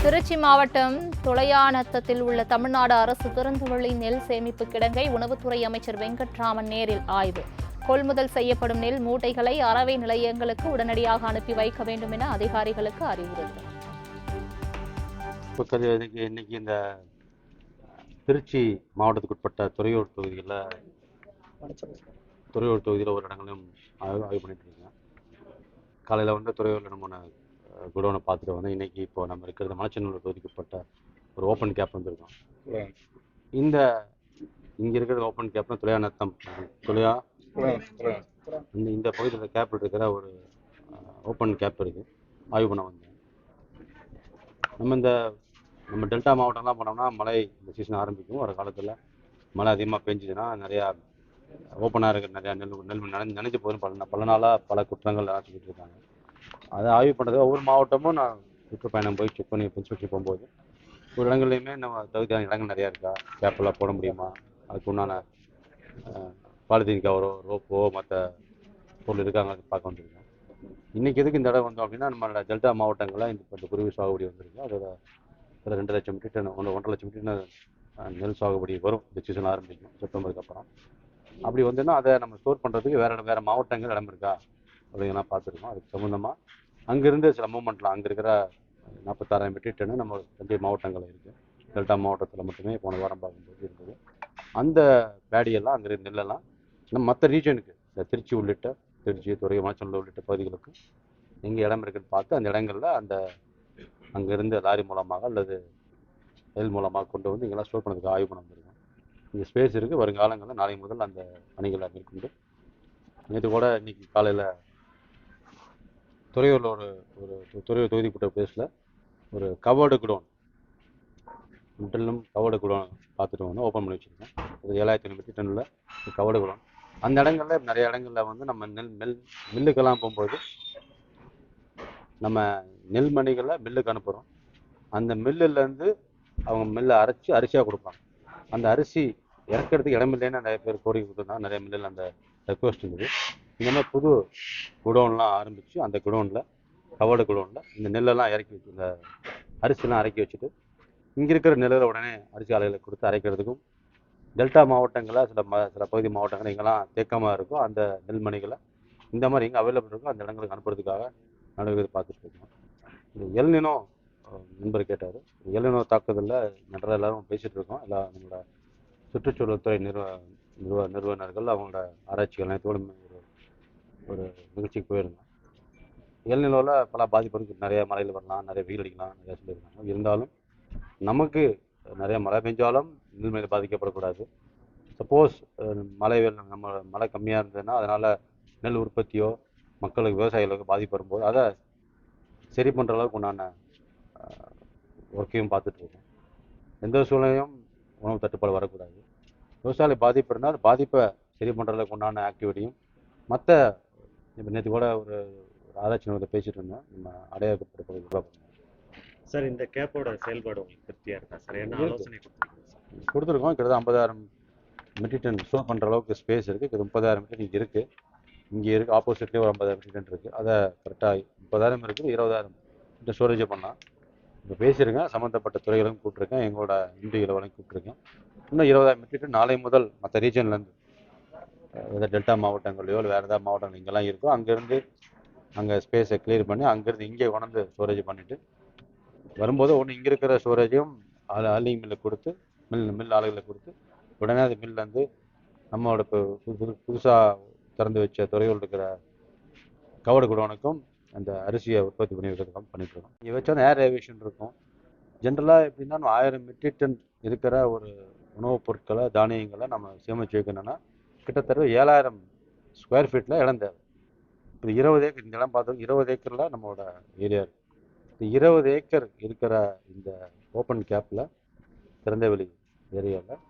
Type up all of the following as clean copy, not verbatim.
திருச்சி மாவட்டம் துளையாநத்தத்தில் உள்ள தமிழ்நாடு அரசு திறந்தவெளி நெல் சேமிப்பு கிடங்கை உணவுத்துறை அமைச்சர் வெங்கட்ராமன் நேரில் ஆய்வு. கொள்முதல் செய்யப்படும் நெல் மூட்டைகளை அரவை நிலையங்களுக்கு உடனடியாக அனுப்பி வைக்க வேண்டும் என அதிகாரிகளுக்கு அறிவுறுத்தல். இன்னைக்கு இந்த திருச்சி மாவட்டத்துக்குட்பட்ட துறையூர் தொகுதியில் ஒரு இடங்களையும் ஆய்வு பண்ணிட்டு இருக்கேன். காலையில் வந்து துறையூரில் நம்ம குடோனை பார்த்துட்டு வந்து இன்னைக்கு இப்போ நம்ம இருக்கிறது மலைச்சநல்லூர் தொகுதிக்குட்பட்ட ஒரு ஓப்பன் கேப் வந்துருக்கோம். இங்கே இருக்கிறது ஓப்பன் கேப்னா துளையாநத்தம் இந்த பகுதியில் கேப் இருக்கிற ஒரு ஓப்பன் கேப் இருக்குது. ஆய்வு பண்ண வந்தேன். நம்ம டெல்டா மாவட்டம்லாம் போனோம்னா மழை இந்த சீசன் ஆரம்பிக்கும். ஒரு காலத்தில் மழை அதிகமாக பெஞ்சிதுன்னா நிறையா ஓப்பனாக இருக்கிற நிறையா நெல் நினைச்சு போதும் பல நாளாக பல குற்றங்கள் ஆற்றிக்கிட்டு இருக்காங்க. அதை ஆய்வு பண்ணுறது ஒவ்வொரு மாவட்டமும் நான் சுற்றுப்பயணம் போய் செக் பண்ணி இன்ஸ்பெக்ஷன் போகும்போது ஒரு இடங்கள்லையுமே நம்ம தகுதியான இடங்கள் நிறையா இருக்கா, கேப்பெல்லாம் போட முடியுமா, அதுக்கு உண்டான பாலித்தீன் கவரோ ரோப்போ மற்ற பொருள் இருக்காங்க பார்க்க வந்துருக்கேன். இன்றைக்கி எதுக்கு இந்த இடம் வந்தோம் அப்படின்னா நம்மளோட டெல்டா மாவட்டங்களில் இந்த குருவி சாகுபடி வந்திருக்கு. அதோட 2 லட்சம் மெட்ரிக் டன் 1.5 லட்சம் மெட்ரிக் டன் நெல் சாகுபடி வரும். இந்த சீசன் ஆரம்பிக்கும் செப்டம்பருக்கு அப்புறம். அப்படி வந்துன்னா அதை நம்ம ஸ்டோர் பண்ணுறதுக்கு வேறு மாவட்டங்கள் இடம் இருக்கா அப்படிங்கலாம் பார்த்துருக்கோம். அதுக்கு சம்மந்தமாக அங்கேருந்து சில மூமெண்ட்லாம் அங்கே இருக்கிற 46,000 மெட்ரிக் டன்னு நம்ம 2 மாவட்டங்கள் இருக்குது. டெல்டா மாவட்டத்தில் மட்டுமே போன வாரம் பார்க்கும்போது இருந்தது. அந்த பேடியெல்லாம் அங்கே நெல்லெல்லாம் நம்ம மற்ற ரீஜனுக்கு இந்த திருச்சி உள்ளிட்ட துறை மலைச்சநல்லூர் உள்ளிட்ட பகுதிகளுக்கு எங்கே இடம் இருக்குன்னு பார்த்து அந்த இடங்களில் அங்கேருந்து லாரி மூலமாக அல்லது ரயில் மூலமாக கொண்டு வந்து இங்கெல்லாம் ஸ்டோர் பண்ணுறதுக்கு ஆய்வு பண்ண வந்திருக்கோம். இங்கே ஸ்பேஸ் இருக்குது. வருங்காலங்களில் நாளை முதல் அந்த பணிகளை மேற்கொண்டு நேற்று கூட இன்னைக்கு காலையில் துறையூரில் துறையூர் தொகுதிப்பட்ட பிளேஸில் ஒரு கவர்டு குடோன் முற்றிலும் கவர்டு குடோன் பார்த்துட்டு வந்து ஓப்பன் பண்ணி வச்சுருக்கோம். ஒரு 7,500 மெட்ரிக் டன்னில் கவர்டு குடோன். அந்த இடங்களில் நிறைய இடங்களில் வந்து நம்ம மில்லுக்கெல்லாம் போகும்போது நம்ம நெல் மணிகளை மில்லுக்கு அனுப்புகிறோம். அந்த மில்லுலேருந்து அவங்க மில்லை அரைச்சி அரிசியாக கொடுப்பாங்க. அந்த அரிசி இறக்கிறதுக்கு இடமில்லைன்னு நிறைய பேர் கோரிக்கை கொடுத்துருந்தாங்க. நிறைய மில்லில் அந்த ரெக்வஸ்ட் இருந்தது. இந்த மாதிரி புது குடோன்லாம் ஆரம்பித்து அந்த குடோனில் கவர்டு குடோனில் இந்த நெல்லெல்லாம் இறக்கி வச்சு இந்த அரிசிலாம் இறக்கி வச்சுட்டு இங்கே இருக்கிற நெல்லை உடனே அரிசி ஆலைகளை கொடுத்து அரைக்கிறதுக்கும் டெல்டா மாவட்டங்களில் சில பகுதி மாவட்டங்கள் எங்கெல்லாம் தேக்கமாக இருக்கோ அந்த நெல்மணிகளை இந்த மாதிரி எங்கே அவைலபிள் இருக்கோ அந்த இடங்களுக்கு அனுப்புறதுக்காக நடவடிக்கை பார்த்துட்டு இருக்கோம். இந்த எல்நினோ நண்பர் கேட்டார். எல்நினோ தாக்குதலில் நிறைய எல்லாரும் பேசிகிட்டு இருக்கோம். நம்மளோட சுற்றுச்சூழல் துறை நிறுவனர்கள் அவங்களோட ஆராய்ச்சிகள் அனைத்தோடு ஒரு நிகழ்ச்சிக்கு போயிருந்தோம். எல்நினோவில் பல பாதிப்பு இருக்குது. நிறைய மழையில் வரலாம், நிறைய வெயில் அடிக்கலாம், நிறையா சொல்லியிருக்காங்க. இருந்தாலும் நமக்கு நிறைய மழை பெஞ்சாலும் நெல்மணியில் பாதிக்கப்படக்கூடாது. சப்போஸ் மழை கம்மியாக இருந்ததுன்னா அதனால் நெல் உற்பத்தியோ மக்களுக்கு விவசாயிகளுக்கு பாதிப்பு வரும்போது அதை சரி பண்ணுற அளவுக்கு உண்டான ஒர்க்கையும் பார்த்துட்ருக்கோம். எந்த சூழ்நிலையும் உணவு தட்டுப்பாடு வரக்கூடாது. விவசாயிகள் பாதிப்பு இருந்தால் அந்த பாதிப்பை சரி பண்ணுறதுக்கு உண்டான ஆக்டிவிட்டியும் மற்ற இப்போ நேற்று கூட ஒரு ஆராய்ச்சி நிறுவனத்தை பேசிகிட்டு இருந்தேன். நம்ம அடையாளப்பட்ட பகுதியில் சார் இந்த கேப்போட செயல்பாடு உங்களுக்கு திருப்தியாக இருக்கா சார்? என்ன ஆலோசனை கொடுத்துருக்கோம். கிட்டத்தட்ட 50,000 மெட்ரிக் டன் ஸ்டோர் பண்ணுற அளவுக்கு ஸ்பேஸ் இருக்குது. 30,000 மெட்ரிக் இங்கே இருக்குது. ஆப்போசிட்லேயே ஒரு 50,000 மெட்ரிக் டன் இருக்குது. அதை கரெக்டாக 30,000 இருக்குது. 20,000 ஸ்டோரேஜை பண்ணலாம். இப்போ பேசியிருக்கேன். சம்மந்தப்பட்ட துறைகளும் கூப்பிட்ருக்கேன். எங்களோட இந்திய வரையும் கூப்பிட்ருக்கேன். இன்னும் 20,000 மெட்ரிக் டன் நாளை முதல் மற்ற ரீஜன்லேருந்து ஏதாவது டெல்டா மாவட்டங்களையோ இல்லை வேறு ஏதாவது மாவட்டங்கள் இங்கெல்லாம் இருக்கோ அங்கேருந்து அங்கே ஸ்பேஸை கிளியர் பண்ணி அங்கேருந்து இங்கே கொண்டு ஸ்டோரேஜ் பண்ணிவிட்டு வரும்போது ஒன்று இங்கே இருக்கிற ஸ்டோரேஜையும் ஆலிங் மில்லை கொடுத்து மில் ஆளுகளை கொடுத்து உடனே அது மில்லேருந்து நம்மளோட இப்போ புதுசாக திறந்து வச்ச துறையில் இருக்கிற கவர்டு குடோனுக்கும் அந்த அரிசியை உற்பத்தி பண்ணி வைக்கிறதுக்காக பண்ணிட்டுருக்கோம். இங்கே வச்சோன்னா ஏர் ஏவியேஷன் இருக்கும். ஜென்ரலாக எப்படின்னா 1000 மெட்ரிக் டன் இருக்கிற ஒரு உணவுப் பொருட்களை தானியங்களை நம்ம சேமித்து வைக்கணும்னா கிட்டத்தட்ட 7,000 ஸ்கொயர் ஃபீட்டில் இடம் தேவை. இப்போ 20 ஏக்கர் இந்த இடம் பார்த்தோம். 20 ஏக்கரில் நம்மளோட ஏரியா இருக்குது. இந்த 20 ஏக்கர் இருக்கிற இந்த ஓப்பன் கேப்பில் திறந்தவெளி ஏரியாவில்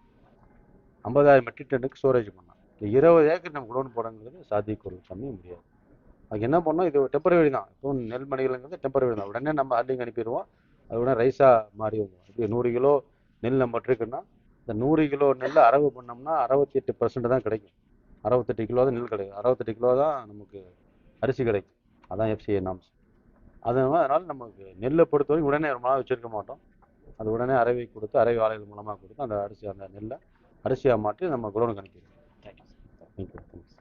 50,000 மெட்ரிக் டன்னுக்கு ஸ்டோரேஜ் பண்ணலாம். இந்த 20 ஏக்கர் நம்ம குடோன் போடங்கிறது சாத்தியக்கூறு கம்மி முடியாது. அதுக்கு என்ன பண்ணோம், இது டெம்பரவரி தான். இப்போ நெல் மணிகள்ங்கிறது டெம்பரவரி தான். உடனே நம்ம ஆர்டிங் அனுப்பிடுவோம். அது உடனே ரைஸாக மாறி வந்துடும். இப்படி 100 கிலோ நெல் நம்ம இருக்குன்னா இந்த 100 கிலோ நெல் அரவு பண்ணோம்னா 68% தான் கிடைக்கும். 68 கிலோ தான் நெல் கிடைக்கும். 68 கிலோ தான் நமக்கு அரிசி கிடைக்கும். அதான் FCA நாம்ஸ். அதனால நமக்கு நெல்லை பொறுத்தவரைக்கும் உடனே ரொம்ப நாள் வச்சிருக்க மாட்டோம். அது உடனே அரவை கொடுத்து அரவை ஆலைகள் மூலமாக கொடுத்து அந்த நெல்லை அரிசியாக மாற்றி நம்ம குடோனுக்கு அனுப்பிடுவோம். தேங்க்யூ. தேங்க்யூ.